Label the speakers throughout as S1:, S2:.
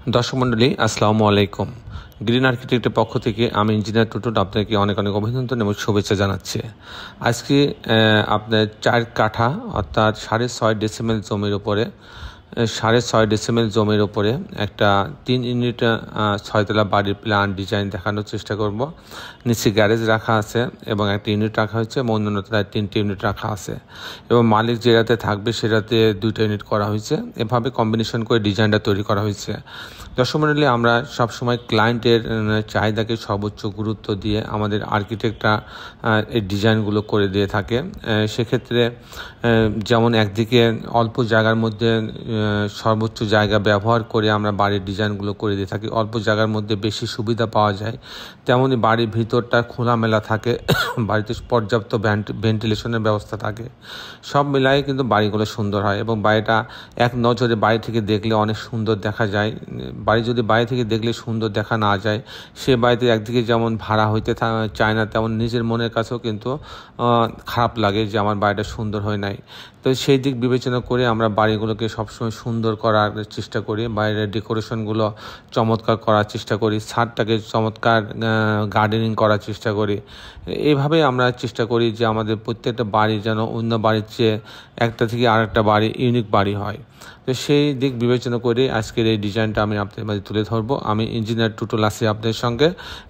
S1: দর্শক মণ্ডলী আসসালামু আলাইকুম। গ্রিন আর্কিটেক্টের পক্ষ থেকে আমি ইঞ্জিনিয়ার টুটুল আপনাকে অনেক অনেক অভিনন্দন এবং শুভেচ্ছা জানাচ্ছি। আজকে আপনার 4 কাঠা অর্থাৎ 6.5 ডেসিমেল জমির উপরে 6.5 ডেসিমেল জমির উপরে একটা 3 ইউনিট 6 তলা বাড়ির প্ল্যান ডিজাইন দেখানোর চেষ্টা করব। নিচে গ্যারেজ রাখা আছে এবং একটা ইউনিট রাখা হয়েছে এবং অন্য তলায় 3টে ইউনিট রাখা আছে এবং মালিক যেটাতে থাকবে সেটাতে 2টা ইউনিট করা হয়েছে। এভাবে কম্বিনেশন করে ডিজাইনটা তৈরি করা হয়েছে। দর্শক মণ্ডলী, আমরা সবসময় ক্লায়েন্টের চাহিদাকে সর্বোচ্চ গুরুত্ব দিয়ে আমাদের আর্কিটেক্টরা এই ডিজাইনগুলো করে দিয়ে থাকে। সেক্ষেত্রে যেমন একদিকে অল্প জায়গার মধ্যে সর্বোচ্চ জায়গা ব্যবহার করে আমরা বাড়ির ডিজাইনগুলো করে দিয়ে থাকি, অল্প জায়গার মধ্যে বেশি সুবিধা পাওয়া যায়। তেমনই বাড়ির ভিতরটা খোলামেলা থাকে, বাড়িতে পর্যাপ্ত ভেন্টিলেশনের ব্যবস্থা থাকে, সব মিলাই কিন্তু বাড়িগুলো সুন্দর হয় এবং বাড়িটা এক নজরে বাড়ি থেকে দেখলে অনেক সুন্দর দেখা যায়। বাড়ি যদি বাইরে থেকে দেখলে সুন্দর দেখা না যায়, সে বাড়িতে একদিকে যেমন ভাড়া হইতে চায় না, তেমন নিজের মনের কাছেও কিন্তু খারাপ লাগে যে আমার বাড়িটা সুন্দর হয় নাই। তো সেই দিক বিবেচনা করে আমরা বাড়িগুলোকে সবসময় সুন্দর করার চেষ্টা করি, বাইরের ডেকোরেশনগুলো চমৎকার করার চেষ্টা করি, ছাদটাকে চমৎকার গার্ডেনিং করার চেষ্টা করি। এইভাবেই আমরা চেষ্টা করি যে আমাদের প্রত্যেকটা বাড়ি যেন অন্য বাড়ির চেয়ে একটা থেকে আরেকটা বাড়ি ইউনিক বাড়ি হয়। তো সেই দিক বিবেচনা করে আজকের এই ডিজাইনটা আমি আপনাদের মাঝে তুলে ধরবো। আমি ইঞ্জিনিয়ার টুটুল আছি আপনাদের সঙ্গে।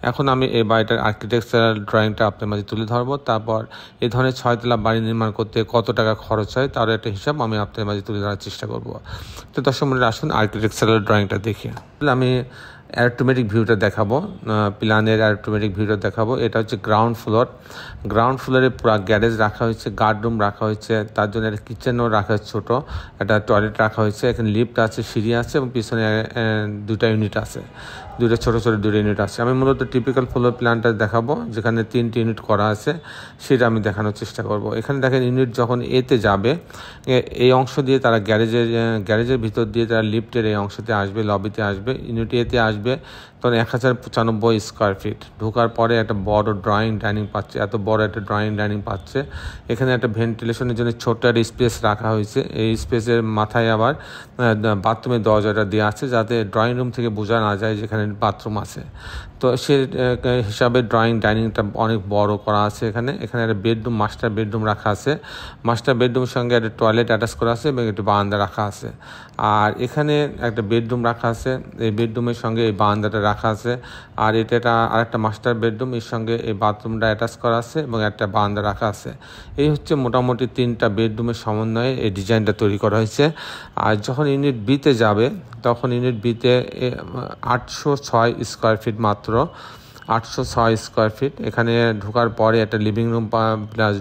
S1: এখন আমি এই বাড়িটার আর্কিটেকচারাল ড্রয়িংটা আপনাদের মাঝে তুলে ধরবো। তারপর এই ধরনের 6 তলা বাড়ি নির্মাণ করতে কত টাকা খরচ হয় তার একটা হিসাব আমি আপনাদের মাঝে তুলে ধরার চেষ্টা করব। তো দর্শক মণ্ডলী, আসুন আর্কিটেকচারাল ড্রয়িংটা দেখি। আমি অ্যারোটোমেটিক ভিউটা দেখাবো, প্ল্যানের অ্যারোটোমেটিক ভিউটা দেখাবো। এটা হচ্ছে গ্রাউন্ড ফ্লোরে পুরো গ্যারেজ রাখা হয়েছে, গার্ডরুম রাখা হয়েছে, তার জন্য একটা কিচেনও রাখা হয়েছে, ছোটো একটা টয়লেট রাখা হয়েছে, এখানে লিফট আছে, সিঁড়ি আছে এবং পিছনে 2টা ইউনিট আছে, 2টা ছোটো 2টা ইউনিট আছে। আমি মূলত টিপিক্যাল ফ্লোর প্ল্যানটা দেখাবো, যেখানে 3টে ইউনিট করা আছে সেটা আমি দেখানোর চেষ্টা করব। এখানে দেখেন ইউনিট যখন এতে যাবে, এই অংশ দিয়ে তারা গ্যারেজের ভিতর দিয়ে তারা লিফটের এই অংশতে আসবে, লবিতে আসবে, ইউনিট এতে আসবে, তখন 1095 স্কোয়ার ফিট। ঢোকার পরে একটা বড় ড্রয়িং ডাইনিং পাচ্ছে, এত বড় একটা ড্রয়িং ডাইনিং পাচ্ছে। এখানে একটা ভেন্টিলেশনের জন্য ছোট্ট একটা স্পেস রাখা হয়েছে, এই স্পেসের মাথায় আবার বাথরুমের দরজাটা দেওয়া আছে, যাতে ড্রয়িং রুম থেকে বোঝা না যায় যেখানে বাথরুম আছে। তো সে হিসাবে ড্রয়িং ডাইনিংটা অনেক বড় করা আছে। এখানে একটা বেডরুম, মাস্টার বেডরুম রাখা আছে, মাস্টার বেডরুমের সঙ্গে একটা টয়লেট অ্যাটাচ করা আছে এবং একটি বারান্দা রাখা আছে। আর এখানে একটা বেডরুম রাখা আছে, এই বেডরুমের সঙ্গে এই বারান্দাটা রাখা আছে। আর এটা আরেকটা মাস্টার বেডরুম, এর সঙ্গে এই বাথরুমটা অ্যাটাচ করা আছে এবং একটা বারান্দা রাখা আছে। এই হচ্ছে মোটামুটি 3টা বেডরুমের সমন্বয়ে এই ডিজাইনটা তৈরি করা হয়েছে। আর যখন ইউনিট বিতে যাবে, তখন ইউনিট বিতে 806 স্কোয়ার ফিট, মাত্র 806 স্কোয়ার ফিট। এখানে ঢোকার পরে একটা living room plus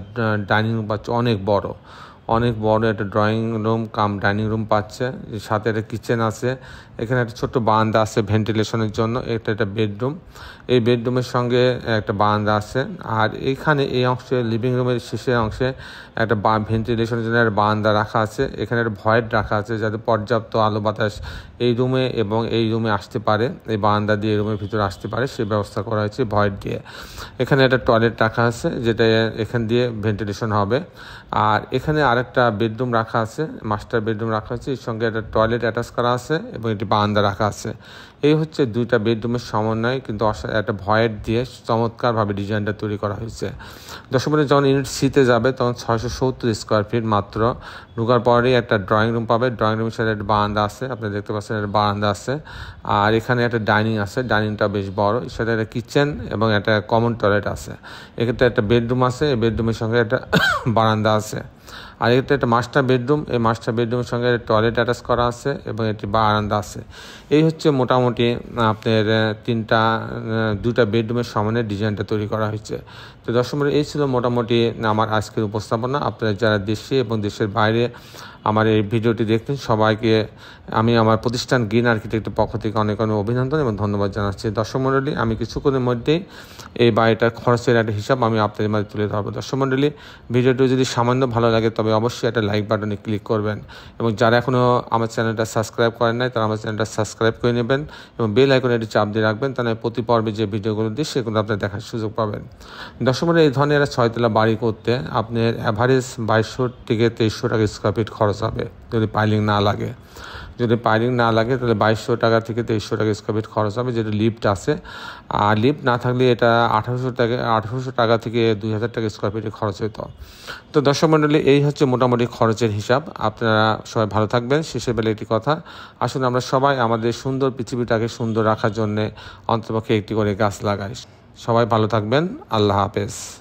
S1: dining room পাচ্ছে, অনেক বড় একটা drawing room cum dining room পাচ্ছে, সাথে একটা কিচেন আছে। এখানে একটা ছোট্ট বারান্দা আছে ভেন্টিলেশনের জন্য, একটা বেডরুম, এই বেডরুমের সঙ্গে একটা বারান্দা আছে। আর এইখানে এই অংশে লিভিং রুমের শেষের অংশে একটা ভেন্টিলেশনের জন্য একটা বারান্দা রাখা আছে। এখানে একটা ভয়েড রাখা আছে যাতে পর্যাপ্ত আলো বাতাস এই রুমে এবং এই রুমে আসতে পারে, এই বারান্দা দিয়ে এই রুমের ভিতরে আসতে পারে, সে ব্যবস্থা করা হয়েছে ভয়েড দিয়ে। এখানে একটা টয়লেট রাখা আছে যেটা এখান দিয়ে ভেন্টিলেশন হবে। আর এখানে আরেকটা বেডরুম রাখা আছে, মাস্টার বেডরুম রাখা আছে, এর সঙ্গে একটা টয়লেট অ্যাটাচ করা আছে এবং একটি বারান্দা রাখা আছে। এই হচ্ছে 2টা বেডরুমের সমন্বয়, কিন্তু একটা ভয়েড দিয়ে চমৎকারভাবে ডিজাইনটা তৈরি করা হয়েছে। দর্শক মণ্ডলী, যখন ইউনিট সিতে যাবে তখন 670 স্কোয়ার ফিট মাত্র। ঢোকার পরেই একটা ড্রয়িং রুম পাবে, ড্রয়িং রুমের সাথে একটা বারান্দা আছে, আপনি দেখতে পাচ্ছেন একটা বারান্দা আছে। আর এখানে একটা ডাইনিং আছে, ডাইনিংটা বেশ বড়, এর সাথে একটা কিচেন এবং একটা কমন টয়লেট আছে। এক্ষেত্রে একটা বেডরুম আছে, এই বেডরুমের সঙ্গে একটা বারান্দা আছে। আর এটা একটা মাস্টার বেডরুম, এই মাস্টার বেডরুমের সঙ্গে টয়লেট অ্যাটাচ করা আছে এবং একটি বারান্দা আছে। এই হচ্ছে মোটামুটি আপনার 2টা বেডরুমের সামনে ডিজাইনটা তৈরি করা হয়েছে। তো দর্শক মণ্ডলী, এই ছিল মোটামুটি আমার আজকের উপস্থাপনা। আপনারা যারা দেশে এবং দেশের বাইরে আমার এই ভিডিওটি দেখতেন, সবাইকে আমি আমার প্রতিষ্ঠান গ্রিন আর্কিটেক্টের পক্ষ থেকে অনেক অনেক অভিনন্দন এবং ধন্যবাদ জানাচ্ছি। দর্শক মণ্ডলী, আমি কিছুক্ষণের মধ্যেই এই বাড়িটার খরচের একটা হিসাব আমি আপনাদের মাঝে তুলে ধরবো। দর্শক মণ্ডলী, ভিডিওটি যদি সামান্য ভালো লাগে তবে অবশ্যই একটা লাইক বাটনে ক্লিক করবেন এবং যারা এখনও আমার চ্যানেলটা সাবস্ক্রাইব করেন নাই তারা আমার চ্যানেলটা সাবস্ক্রাইব করে নেবেন এবং বেল আইকনে একটি চাপ দিয়ে রাখবেন, তাহলে প্রতি পর্বে যে ভিডিওগুলো দিই সেগুলো আপনারা দেখার সুযোগ পাবেন। দর্শক মণ্ডলী, এই ধরনের 6 তলা বাড়ি করতে আপনার অ্যাভারেজ 2200 থেকে 2300 টাকা স্কোয়ার ফিট খরচ হবে যদি পাইলিং না লাগে। যদি পাইলিং না লাগে তাহলে 2200 টাকা থেকে 2300 টাকা স্কোয়ার ফিট খরচ হবে, যেটা লিফট আছে। আর লিফট না থাকলে এটা 1800 টাকা থেকে 2000 টাকা স্কোয়ার ফিটে খরচ হতো। তো দর্শক মণ্ডলী, এই হচ্ছে মোটামুটি খরচের হিসাব। আপনারা সবাই ভালো থাকবেন। শেষের বেলা একটি কথা, আসুন আমরা সবাই আমাদের সুন্দর পৃথিবীটাকে সুন্দর রাখার জন্যে অন্ততপক্ষে একটি করে গাছ লাগাই। সবাই ভালো থাকবেন। আল্লাহ হাফেজ।